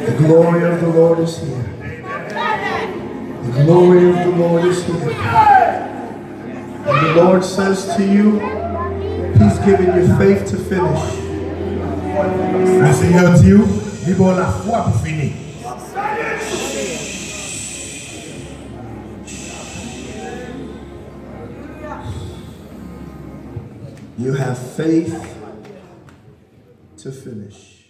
The glory of the Lord is here. The glory of the Lord is here. And the Lord says to you, He's given you faith to finish. Le Seigneur dit, il va la foi pour finir. You have faith to finish.